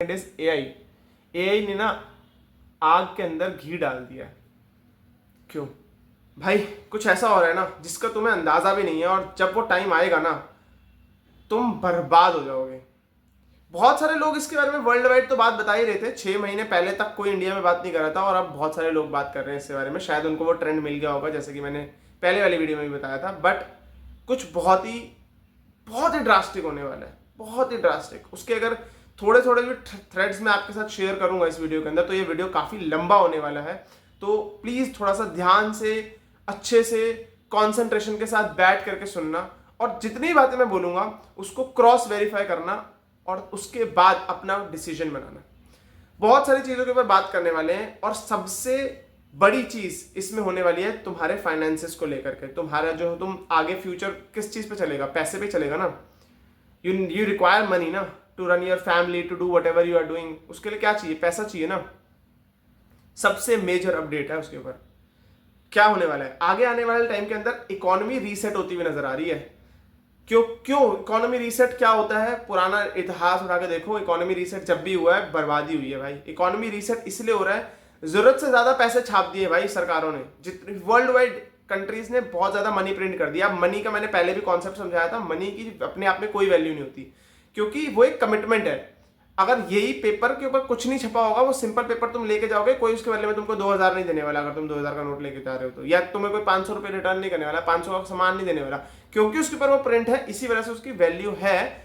Second is AI. AI ने ना आग के अंदर घी डाल दिया है। क्यों भाई? कुछ ऐसा हो रहा है ना जिसका तुम्हें अंदाजा भी नहीं है, और जब वो टाइम आएगा ना तुम बर्बाद हो जाओगे। बहुत सारे लोग इसके बारे में वर्ल्ड वाइड तो बात बता ही रहे थे। 6 महीने पहले तक कोई इंडिया में बात नहीं कर रहा था, और अब बहुत सारे लोग बात कर रहे हैं इसके बारे में। शायद उनको वो ट्रेंड मिल गया होगा, जैसे कि मैंने पहले वाली वीडियो में भी बताया था। बट कुछ बहुत ही ड्रास्टिक होने वाला है, बहुत ही ड्रास्टिक। उसके अगर थोड़े थोड़े भी थ्रेड्स में आपके साथ शेयर करूंगा इस वीडियो के अंदर, तो ये वीडियो काफ़ी लंबा होने वाला है। तो प्लीज़ थोड़ा सा ध्यान से, अच्छे से, कॉन्सेंट्रेशन के साथ बैठ करके सुनना, और जितनी बातें मैं बोलूंगा उसको क्रॉस वेरीफाई करना, और उसके बाद अपना डिसीजन बनाना। बहुत सारी चीज़ों के ऊपर बात करने वाले हैं, और सबसे बड़ी चीज़ इसमें होने वाली है तुम्हारे फाइनेंसेस को लेकर के। तुम्हारा जो तुम आगे फ्यूचर किस चीज़ पे चलेगा? पैसे पे चलेगा ना। यू रिक्वायर मनी ना to run your family, to do whatever you are doing. उसके लिए क्या चाहिए? पैसा चाहिए ना। सबसे मेजर अपडेट है उसके ऊपर। क्या होने वाला है आगे आने वाले टाइम के अंदर? इकोनॉमी रीसेट होती हुई नजर आ रही है। क्यों इकोनॉमी रीसेट क्या होता है? पुराना इतिहास उठा के देखो, इकोनॉमी रीसेट जब भी हुआ है बर्बादी हुई है भाई। इकोनॉमी रीसेट इसलिए हो रहा है, जरूरत से ज्यादा पैसे छाप दिए भाई सरकारों ने। जितनी वर्ल्ड वाइड कंट्रीज ने बहुत ज्यादा मनी प्रिंट कर दिया। मनी का मैंने पहले भी कॉन्सेप्ट समझाया था, मनी की अपने आप में कोई वैल्यू नहीं होती, क्योंकि वो एक कमिटमेंट है। अगर यही पेपर के ऊपर कुछ नहीं छपा होगा, वो सिंपल पेपर तुम लेके जाओगे, कोई उसके बदले में तुमको 2000 नहीं देने वाला। अगर तुम 2000 का नोट लेके जा रहे हो तो, या तुम्हें कोई 500 रुपये रिटर्न नहीं करने वाला, 500 का सामान नहीं देने वाला, क्योंकि उसके ऊपर वो प्रिंट है। इसी वजह से उसकी वैल्यू है,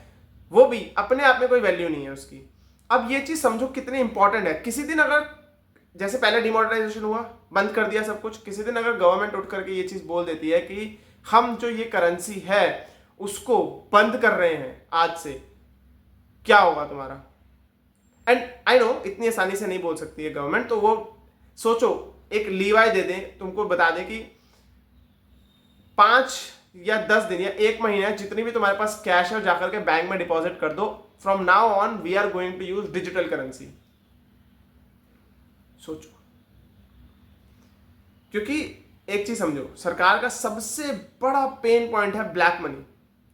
वो भी अपने आप में कोई वैल्यू नहीं है उसकी। अब ये चीज समझो कितनी इंपॉर्टेंट है। किसी दिन अगर, जैसे पहले डिमोनेटाइजेशन हुआ, बंद कर दिया सब कुछ, किसी दिन अगर गवर्नमेंट उठ करके ये चीज बोल देती है कि हम जो ये करेंसी है उसको बंद कर रहे हैं आज से, क्या होगा तुम्हारा? एंड आई नो इतनी आसानी से नहीं बोल सकती है गवर्नमेंट, तो वो सोचो एक लीवाई दे दें, तुमको बता दें कि 5 या 10 दिन या 1 महीना जितनी भी तुम्हारे पास कैश है जाकर के बैंक में डिपॉजिट कर दो। From now on we are going to use digital currency. सोचो, क्योंकि एक चीज समझो, सरकार का सबसे बड़ा पेन पॉइंट है ब्लैक मनी।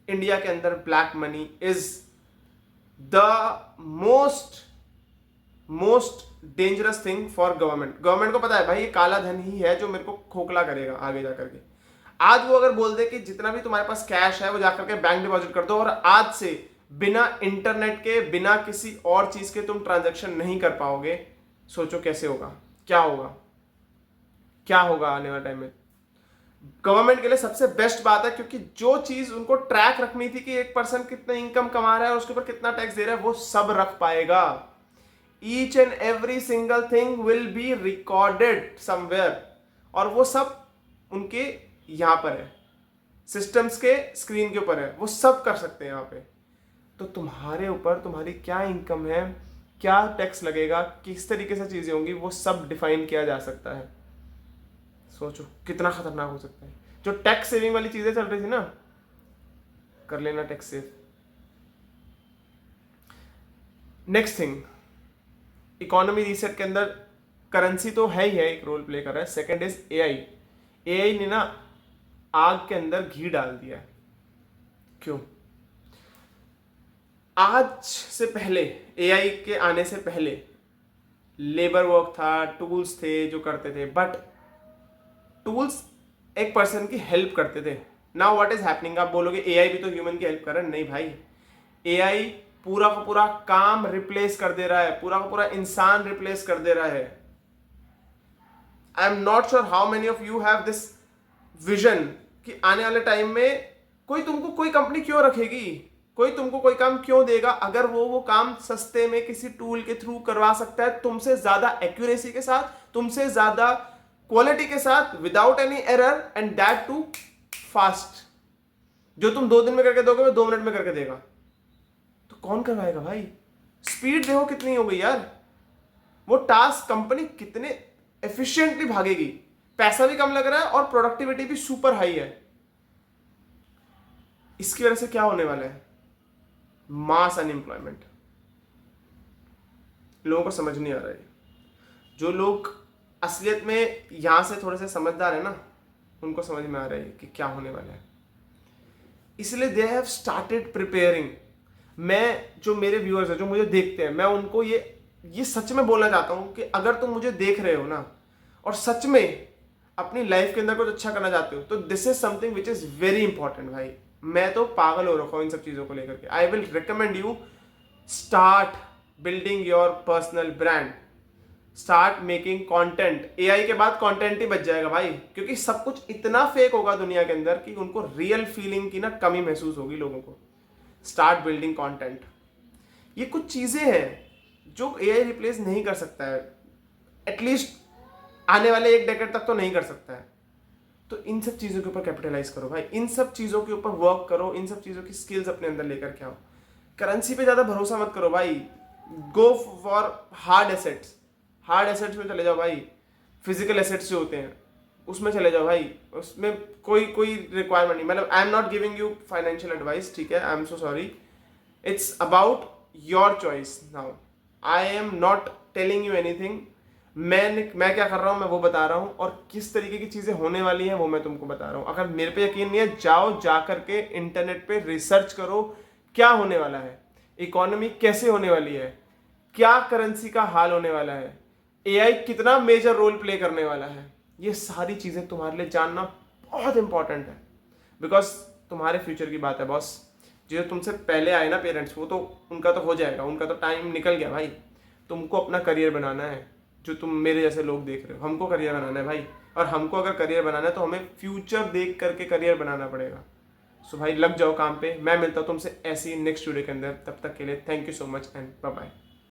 इंडिया के अंदर black money is the most dangerous thing for government. Government को पता है भाई ये काला धन ही है जो मेरे को खोखला करेगा आगे जाकर के। आज वो अगर बोल दे कि जितना भी तुम्हारे पास कैश है वो जाकर के बैंक डिपॉजिट कर दो, और आज से बिना इंटरनेट के, बिना किसी और चीज के तुम ट्रांजैक्शन नहीं कर पाओगे, सोचो कैसे होगा, क्या होगा, क्या होगा आने वाले टाइम में। गवर्नमेंट के लिए सबसे बेस्ट बात है, क्योंकि जो चीज उनको ट्रैक रखनी थी कि एक पर्सन कितना इनकम कमा रहा है और उसके ऊपर कितना टैक्स दे रहा है, वो सब रख पाएगा। Each and every single thing will be recorded somewhere, और वो सब उनके यहां पर है, सिस्टम्स के स्क्रीन के ऊपर है, वो सब कर सकते हैं यहां पे। तो तुम्हारे ऊपर तुम्हारी क्या इनकम है, क्या टैक्स लगेगा, किस तरीके से चीजें होंगी, वो सब डिफाइन किया जा सकता है। सोचो कितना खतरनाक हो सकता है। जो टैक्स सेविंग वाली चीजें चल रही थी ना, कर लेना tax save. Next thing, economy reset के अंदर करेंसी तो है ही है, एक रोल प्ले कर रहा है। Second is AI. एआई ने ना आग के अंदर घी डाल दिया है। क्यों? आज से पहले, एआई के आने से पहले लेबर वर्क था, टूल्स थे जो करते थे, बट टूल्स एक पर्सन की हेल्प करते थे। Now what is happening? आप बोलोगे एआई भी तो ह्यूमन की हेल्प कर रहा है। नहीं भाई, एआई पूरा का पूरा काम रिप्लेस कर दे रहा है, पूरा का पूरा इंसान रिप्लेस कर दे रहा है। I am not sure how many of you have this vision कि आने वाले टाइम में कोई तुमको कोई कंपनी क्यों रखेगी, कोई तुमको कोई काम क्यों देगा, अगर वो काम सस्ते में किसी टूल के थ्रू करवा सकता है, तुमसे ज्यादा एक्यूरेसी के साथ, तुमसे ज्यादा क्वालिटी के साथ, without any error, and that too fast. जो तुम 2 दिन में करके दोगे वो 2 मिनट में करके देगा। तो कौन करवाएगा भाई? स्पीड देखो कितनी हो गई यार। वो टास्क कंपनी कितने एफिशिएंटली भागेगी, पैसा भी कम लग रहा है और प्रोडक्टिविटी भी सुपर हाई है। इसकी वजह से क्या होने वाला है? मास अनएम्प्लॉयमेंट। लोगों को समझ नहीं आ रहा है। जो लोग असलियत में यहां से थोड़े से समझदार है ना, उनको समझ में आ रहा है कि क्या होने वाला है। इसलिए दे हैव स्टार्टेड प्रिपेयरिंग। मैं जो मेरे व्यूअर्स हैं जो मुझे देखते हैं, मैं उनको ये सच में बोलना चाहता हूँ कि अगर तुम मुझे देख रहे हो ना और सच में अपनी लाइफ के अंदर कुछ अच्छा करना चाहते हो, तो this is something which is very important भाई। मैं तो पागल हो रखा हूँ इन सब चीज़ों को लेकर के। I will recommend you, start building your personal brand, start making content. AI के बाद कंटेंट ही बच जाएगा भाई, क्योंकि सब कुछ इतना फेक होगा दुनिया के अंदर कि उनको रियल फीलिंग की ना कमी महसूस होगी लोगों को। Start building content. ये कुछ चीजें हैं जो एआई रिप्लेस नहीं कर सकता है, एटलीस्ट आने वाले 1 डेकेड तक तो नहीं कर सकता है। तो इन सब चीज़ों के ऊपर कैपिटलाइज करो भाई, इन सब चीज़ों के ऊपर वर्क करो, इन सब चीज़ों की स्किल्स अपने अंदर लेकर के आओ। करेंसी पे ज़्यादा भरोसा मत करो भाई, go for hard assets. Hard assets में चले जाओ भाई, फिजिकल एसेट्स जो होते हैं उसमें चले जाओ भाई। उसमें कोई रिक्वायरमेंट नहीं, मतलब I am not giving you financial advice, ठीक है, I am so sorry. It's about your choice now, I am not telling you anything. मैं क्या कर रहा हूँ मैं वो बता रहा हूँ, और किस तरीके की चीज़ें होने वाली हैं वो मैं तुमको बता रहा हूँ। अगर मेरे पे यकीन नहीं है, जाओ जा करके इंटरनेट पे रिसर्च करो क्या होने वाला है, इकोनॉमी कैसे होने वाली है, क्या करेंसी का हाल होने वाला है, एआई कितना मेजर रोल प्ले करने वाला है। ये सारी चीज़ें तुम्हारे लिए जानना बहुत इंपॉर्टेंट है, बिकॉज तुम्हारे फ्यूचर की बात है बॉस। जो तुमसे पहले आए ना पेरेंट्स, वो तो उनका तो हो जाएगा, उनका तो टाइम निकल गया भाई। तुमको अपना करियर बनाना है, जो तुम मेरे जैसे लोग देख रहे हो, हमको करियर बनाना है भाई। और हमको अगर करियर बनाना है तो हमें फ्यूचर देख करके करियर बनाना पड़ेगा। सो भाई लग जाओ काम पे। मैं मिलता हूँ तुमसे ऐसी नेक्स्ट वीडियो के अंदर, तब तक के लिए thank you so much and bye bye.